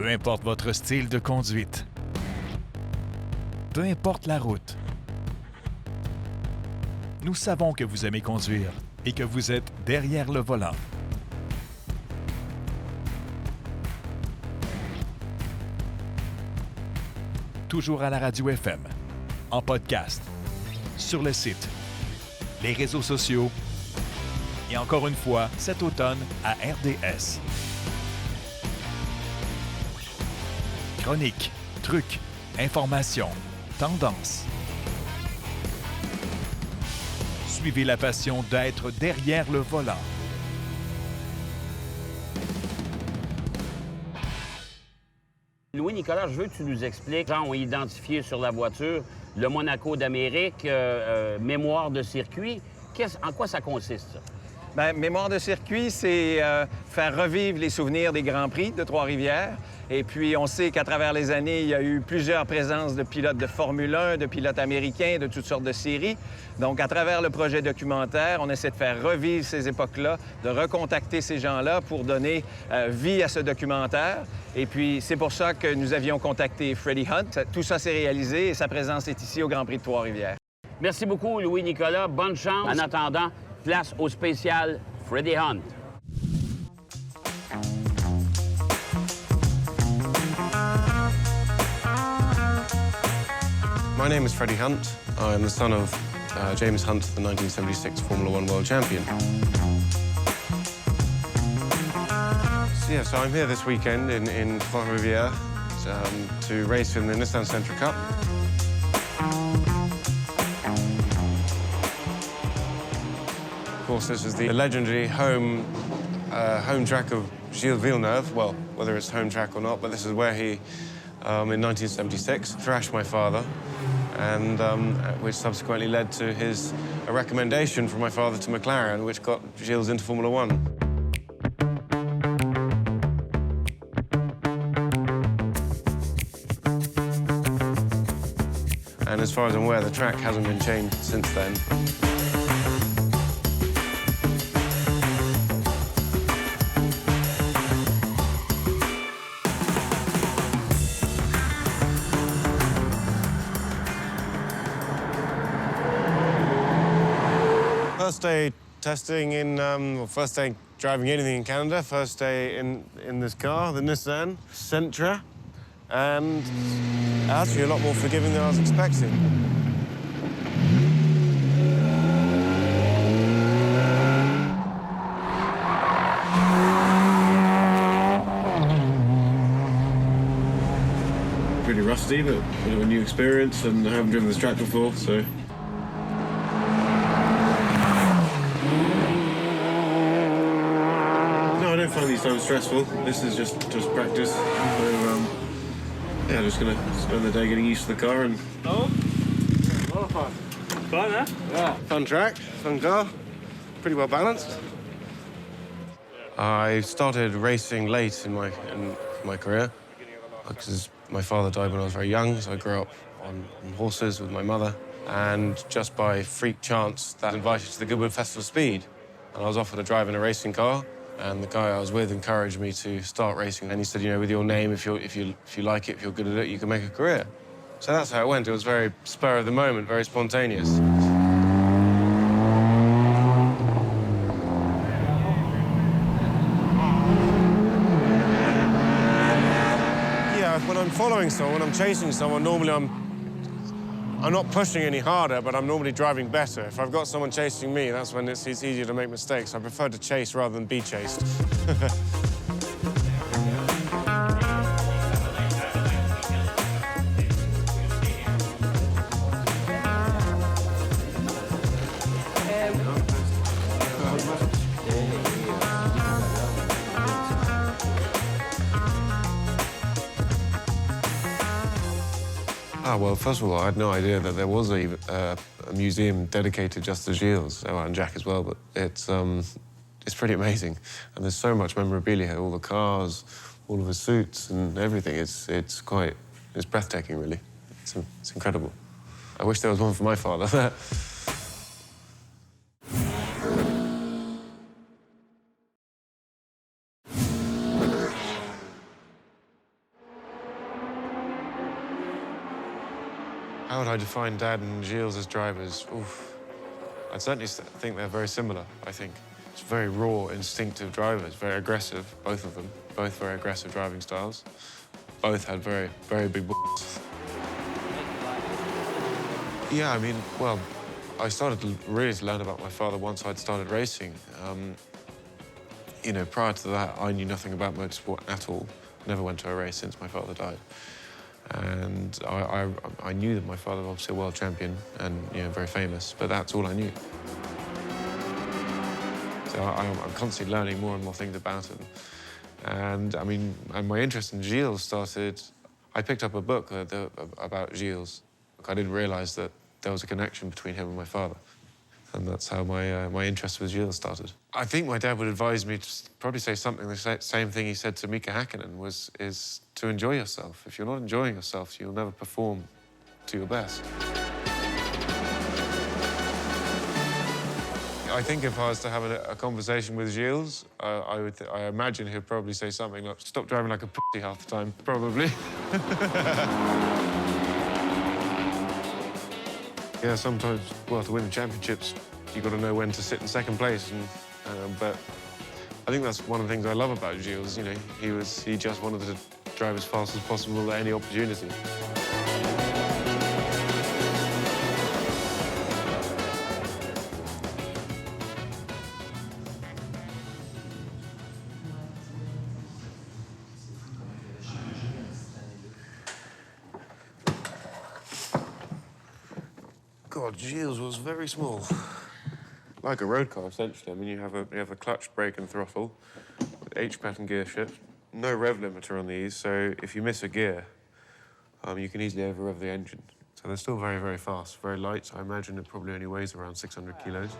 Peu importe votre style de conduite. Peu importe la route. Nous savons que vous aimez conduire et que vous êtes derrière le volant. Toujours à la radio FM, en podcast, sur le site, les réseaux sociaux et encore une fois cet automne à RDS. Chroniques, trucs, informations, tendances. Suivez la passion d'être derrière le volant. Louis-Nicolas, je veux que tu nous expliques, gens ont identifié sur la voiture le Monaco d'Amérique, mémoire de circuit. En quoi ça consiste, ça? Bien, mémoire de circuit, c'est faire revivre les souvenirs des Grands Prix de Trois-Rivières. Et puis, on sait qu'à travers les années, il y a eu plusieurs présences de pilotes de Formule 1, de pilotes américains, de toutes sortes de séries. Donc, à travers le projet documentaire, on essaie de faire revivre ces époques-là, de recontacter ces gens-là pour donner vie à ce documentaire. Et puis, c'est pour ça que nous avions contacté Freddie Hunt. Tout ça s'est réalisé et sa présence est ici au Grand Prix de Trois-Rivières. Merci beaucoup, Louis-Nicolas. Bonne chance. En attendant, place au spécial Freddie Hunt. My name is Freddie Hunt. I'm the son of James Hunt, the 1976 Formula One world champion. So I'm here this weekend in Trois-Rivières to race in the Nissan Sentra Cup. Of course, this is the legendary home track of Gilles Villeneuve. Well, whether it's home track or not, but this is where he, in 1976, thrashed my father, and which subsequently led to a recommendation from my father to McLaren, which got Gilles into Formula One. And as far as I'm aware, the track hasn't been changed since then. First day testing first day driving anything in Canada, first day in this car, the Nissan Sentra, and actually a lot more forgiving than I was expecting. Pretty rusty, but a new experience, and I haven't driven this track before, so. I don't find these times stressful. This is just practice. So, yeah, just gonna spend the day getting used to the car and. Oh, a lot of fun. Fun, huh? Yeah. Fun track, fun car, pretty well balanced. I started racing late in my career because my father died when I was very young, so I grew up on horses with my mother. And just by freak chance, that invited to the Goodwood Festival of Speed, and I was offered a drive in a racing car. And the guy I was with encouraged me to start racing. And he said, you know, with your name, if you like it, if you're good at it, you can make a career. So that's how it went. It was very spur of the moment, very spontaneous. Yeah, when I'm following someone, when I'm chasing someone, normally I'm not pushing any harder, but I'm normally driving better. If I've got someone chasing me, that's when it's easier to make mistakes. I prefer to chase rather than be chased. Well, first of all, I had no idea that there was a museum dedicated just to Gilles, and Jack as well, but it's pretty amazing. And there's so much memorabilia here, all the cars, all of his suits and everything. It's breathtaking, really. It's incredible. I wish there was one for my father. How would I define Dad and Gilles as drivers? Oof. I'd certainly think they're very similar, I think. It's very raw, instinctive drivers, very aggressive, both of them. Both very aggressive driving styles. Both had very, very big balls. Yeah, I mean, well, I started really to learn about my father once I'd started racing. You know, prior to that, I knew nothing about motorsport at all. Never went to a race since my father died. And I knew that my father was obviously a world champion and, you know, very famous, but that's all I knew. So I'm constantly learning more and more things about him. And, I mean, and my interest in Gilles started... I picked up a book about Gilles. I didn't realise that there was a connection between him and my father. And that's how my interest with Gilles started. I think my dad would advise me to probably say something, the same thing he said to Mika Hakkinen, is to enjoy yourself. If you're not enjoying yourself, you'll never perform to your best. I think if I was to have a conversation with Gilles, I imagine he'd probably say something like, stop driving like a pussy half the time, probably. Yeah, sometimes, well, to win the championships, you've got to know when to sit in second place. But I think that's one of the things I love about Gilles. You know, he just wanted to drive as fast as possible at any opportunity. God, Gilles was very small. Like a road car, essentially. I mean, you have a clutch, brake, and throttle, with H-pattern gear shift. No rev limiter on these, so if you miss a gear, you can easily over-rev the engine. So they're still very, very fast, very light. So I imagine it probably only weighs around 600 kilos.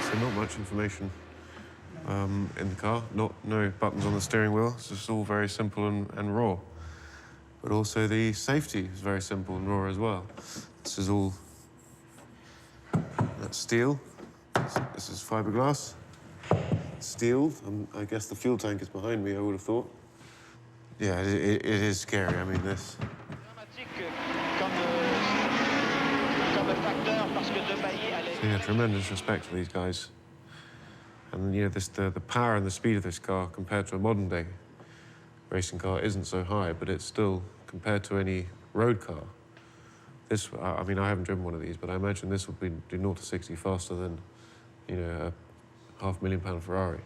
So not much information in the car. No buttons on the steering wheel. It's just all very simple and raw. But also the safety is very simple and raw as well. This is all, that's steel. This is fiberglass. Steel, I guess the fuel tank is behind me, I would have thought. Yeah, it is scary, I mean, this. So, yeah, tremendous respect for these guys. And, you know, the power and the speed of this car compared to a modern day racing car isn't so high, but it's still, compared to any road car, this, I mean, I haven't driven one of these, but I imagine this would do 0 to 60 faster than, you know, a £500,000 Ferrari.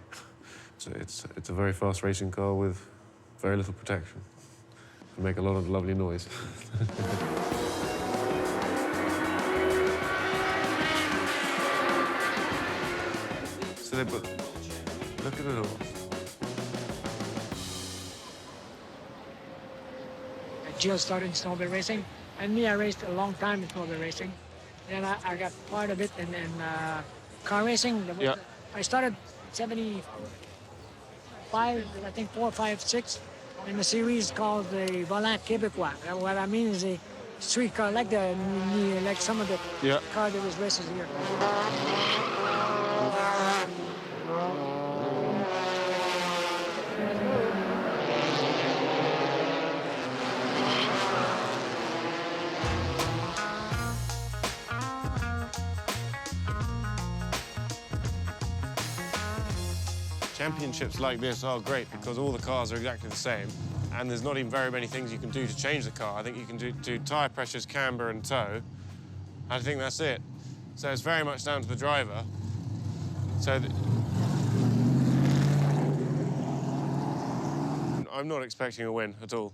So it's a very fast racing car with very little protection. Can make a lot of lovely noise. So they put, look at it all. Gilles started in snowmobile racing, and me, I raced a long time in snowmobile racing. Then I got part of it in car racing. Yeah. I started 75, I think 4, 5, 6, in a series called the Volant Québécois. What I mean is a street car, like some of the car that was races here. Championships like this are great because all the cars are exactly the same, and there's not even very many things you can do to change the car. I think you can do tyre pressures, camber, and tow. I think that's it. So it's very much down to the driver. So I'm not expecting a win at all.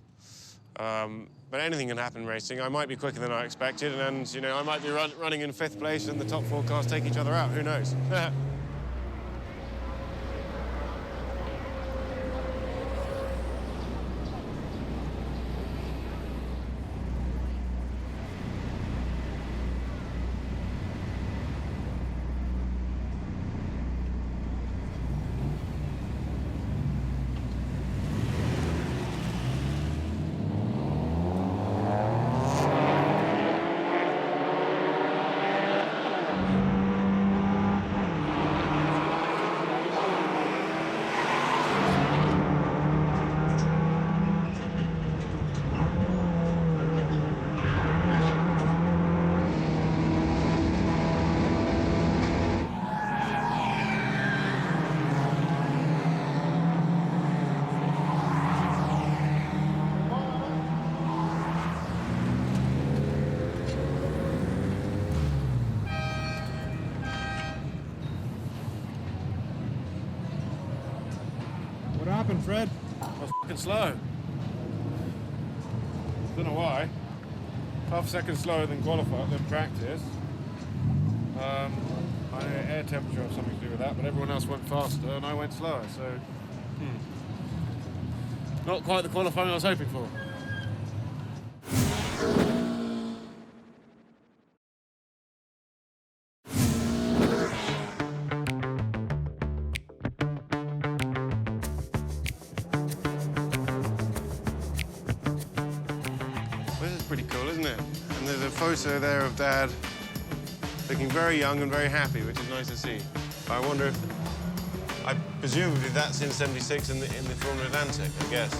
But anything can happen in racing. I might be quicker than I expected, and you know, I might be running in 5th place, and the top 4 cars take each other out. Who knows? happened, Fred? I was fucking slow. Don't know why. Half a second slower than practice. Air temperature or something to do with that, but everyone else went faster and I went slower, so... Not quite the qualifying I was hoping for. This is pretty cool, isn't it? And there's a photo there of Dad looking very young and very happy, which is nice to see. I wonder if... I presumably that's in '76 in the Formula Atlantic, I guess.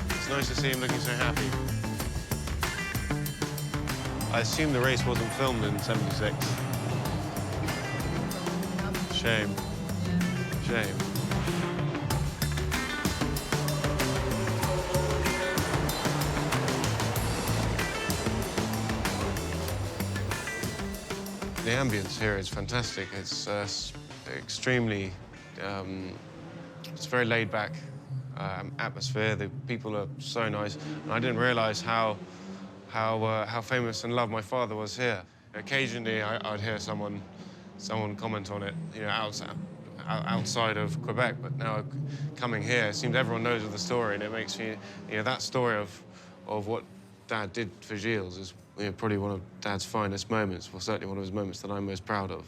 It's nice to see him looking so happy. I assume the race wasn't filmed in '76. Shame. Shame. The ambience here is fantastic. It's extremely, it's very laid back atmosphere. The people are so nice. And I didn't realize how famous and loved my father was here. Occasionally, I'd hear someone comment on it, you know, outside of Quebec. But now coming here, it seems everyone knows of the story, and it makes me, you know, that story of what Dad did for Gilles is, you know, probably one of Dad's finest moments. Well, certainly one of his moments that I'm most proud of.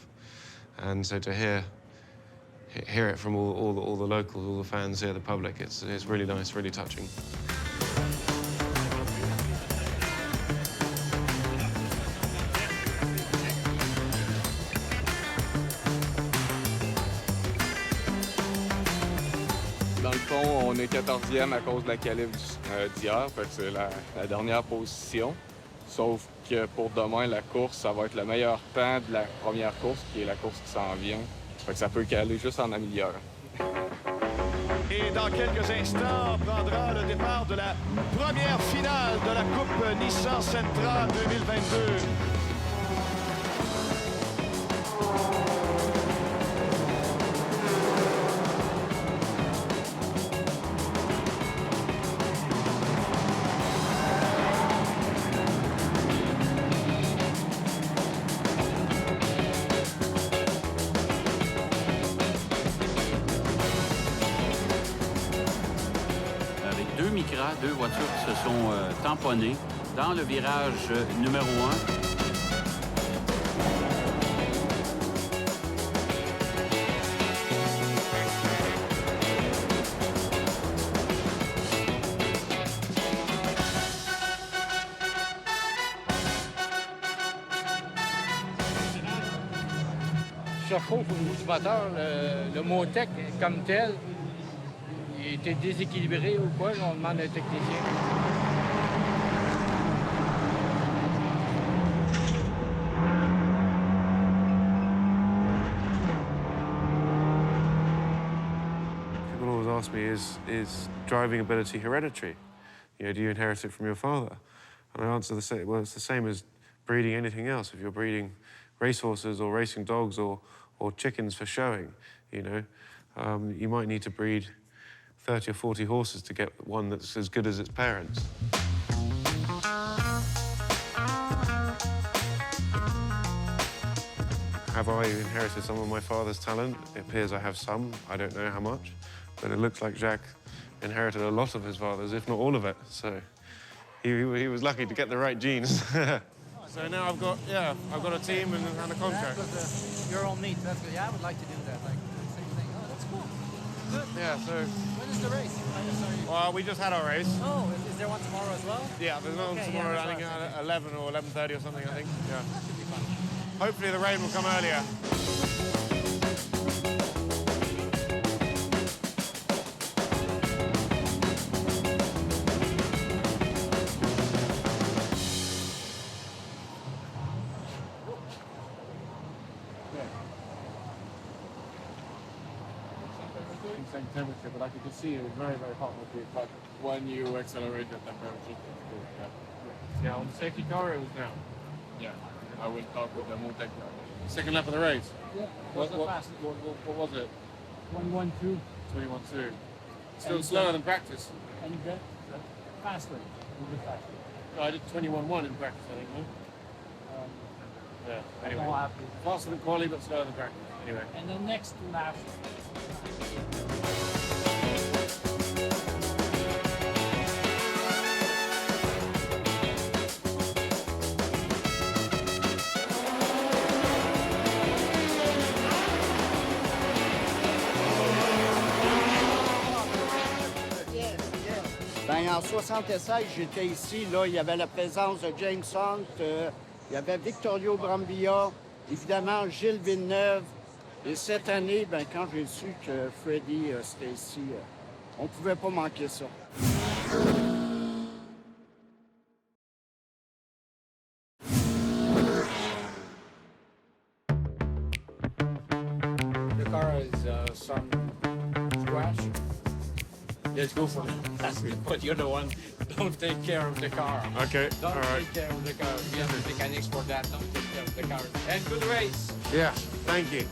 And so to hear it from all the locals, all the fans here, the public, it's really nice, really touching. Dans le fond, on est 14e à cause de la qualif d'hier, fait que c'est la dernière position. Sauf que pour demain, la course, ça va être le meilleur temps de la première course, qui est la course qui s'en vient. Fait que ça peut caler juste en améliorant. Et dans quelques instants, prendra le départ de la première finale de la Coupe Nissan Sentra 2022. Deux voitures qui se sont tamponnées dans le virage numéro 1. Chauffe au niveau du moteur, le Motec comme tel, il était déséquilibré ou quoi, on demande à un technicien. People always ask me, is driving ability hereditary? You know, do you inherit it from your father? And I answer the same, well, it's the same as breeding anything else. If you're breeding racehorses or racing dogs or chickens for showing, you know, you might need to breed 30 or 40 horses to get one that's as good as its parents. Have I inherited some of my father's talent? It appears I have some. I don't know how much, but it looks like Jacques inherited a lot of his father's, if not all of it. So he was lucky to get the right genes. So now I've got a team and a contract. Your own meet. That's good. Yeah, I would like to do that. Like same thing. Oh, that's cool. Good. Yeah. So. When is the race? Well, we just had our race. Oh, is there one tomorrow as well? Yeah, there's one tomorrow. I think at 11 or 11:30 or something. I think. Yeah. That should be fun. Hopefully the rain will come earlier. Same temperature, but I could just see it was very, very hot with the but when you accelerate the temperature, it's cool. Yeah, on the safety car it was down. Yeah, I will talk with the Motec guy. Second lap of the race. Yeah, What was it? 21-2. 21-2. Still slower than practice. And faster. A little bit faster. No, I did 21.1 in practice, I think, no? Yeah, anyway. Faster than quali, but slower than practice. Anyway. And the next lap. Ben, en 76, j'étais ici. Là, il y avait la présence de James Hunt, il y avait Victorio Brambilla, évidemment Gilles Villeneuve. Et cette année, ben, quand j'ai su que Freddie c'était ici, on ne pouvait pas manquer ça. The car is some squash. Let's go for it. That's good. But you're the one. Don't take care of the car. Okay, Don't all right. take care of the car. We have the mechanics for that. Don't take care of the car. And good race. Yeah, thank you.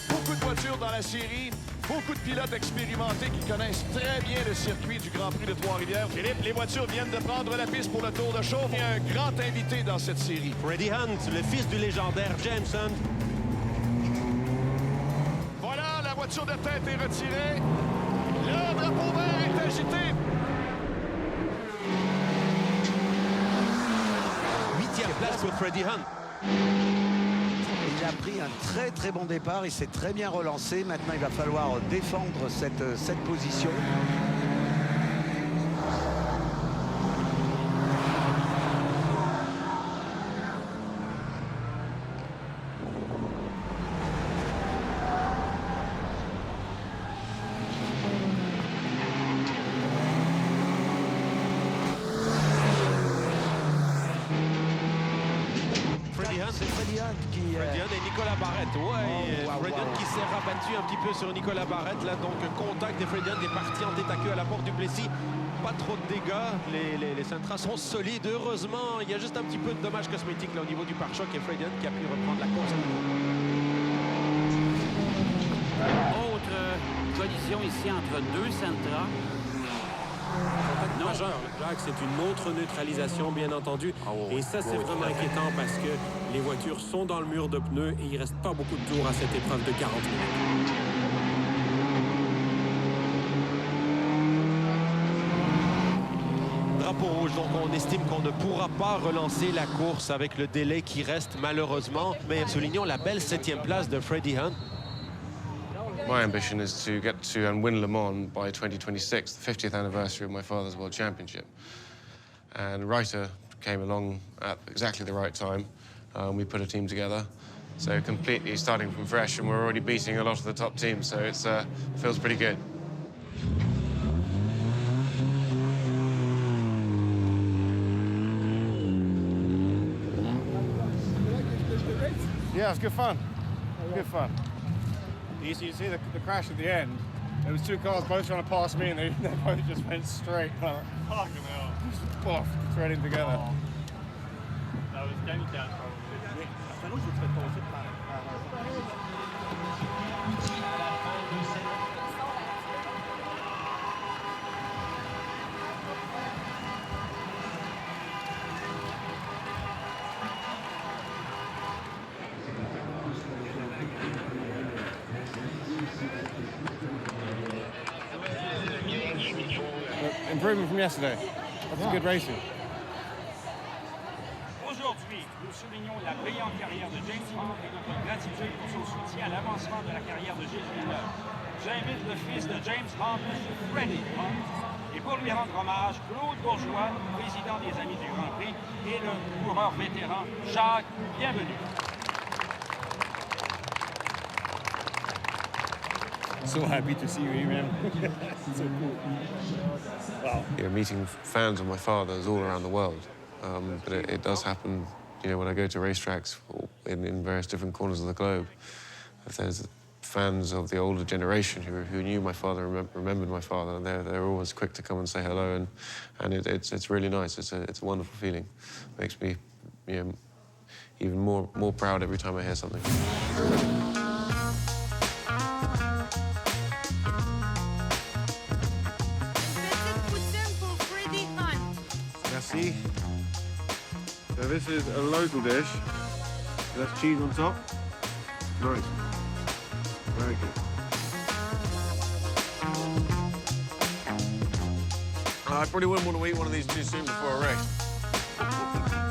Beaucoup de voitures dans la série, beaucoup de pilotes expérimentés qui connaissent très bien le circuit du Grand Prix de Trois-Rivières. Philippe, les voitures viennent de prendre la piste pour le tour de chauffe. Il y a un grand invité dans cette série. Freddie Hunt, le fils du légendaire James Hunt. Voilà, la voiture de tête est retirée. Le drapeau vert est agité. 8e place pour Freddie Hunt. Il a pris un très très bon départ, il s'est très bien relancé. Maintenant, il va falloir défendre cette position. C'est Freddie Hunt qui... Freddie Hunt et Nicolas Barrett, Freddie Hunt qui s'est rabattu un petit peu sur Nicolas Barrett, là, donc contact de Freddie Hunt est parti en tête à queue à la porte du Plessis. Pas trop de dégâts, les Sentra sont solides, heureusement. Il y a juste un petit peu de dommages cosmétiques là, au niveau du pare-choc et Freddie Hunt qui a pu reprendre la course. Autre collision ici entre deux Sentra. Majeur, Jacques, c'est une autre neutralisation, bien entendu. Et ça, c'est vraiment inquiétant parce que les voitures sont dans le mur de pneus et il ne reste pas beaucoup de tours à cette épreuve de 40 minutes. Drapeau rouge, donc on estime qu'on ne pourra pas relancer la course avec le délai qui reste malheureusement. Mais soulignons la belle 7e place de Freddie Hunt. My ambition is to get to and win Le Mans by 2026, the 50th anniversary of my father's World Championship. And Reiter came along at exactly the right time. We put a team together, so completely starting from fresh, and we're already beating a lot of the top teams, so it feels pretty good. Yeah, it was good fun. Good fun. You see the crash at the end. There was two cars both trying to pass me, and they both just went straight. Like, fucking hell. Just off, threading together. That was délicat. Improvement from yesterday. That's good racing. Aujourd'hui, nous soulignons la brillante carrière de James Hunt et notre gratitude pour son soutien à l'avancement de la carrière de Gilles Villeneuve. J'invite le fils de James Hunt, M. Freddie Hunt, et pour lui rendre hommage, Claude Bourgeois, président des Amis du Grand Prix, et le coureur vétéran Jacques. Bienvenue. So happy to see you, man. So cool. Wow. You know, meeting fans of my father's all around the world. But it does happen, you know, when I go to racetracks in various different corners of the globe. If there's fans of the older generation who knew my father, remembered my father, and they're always quick to come and say hello, and it's really nice. It's a wonderful feeling. Makes me, you know, even more proud every time I hear something. Merci. So this is a local dish. That's cheese on top. Nice. Very good. I probably wouldn't want to eat one of these too soon before a race.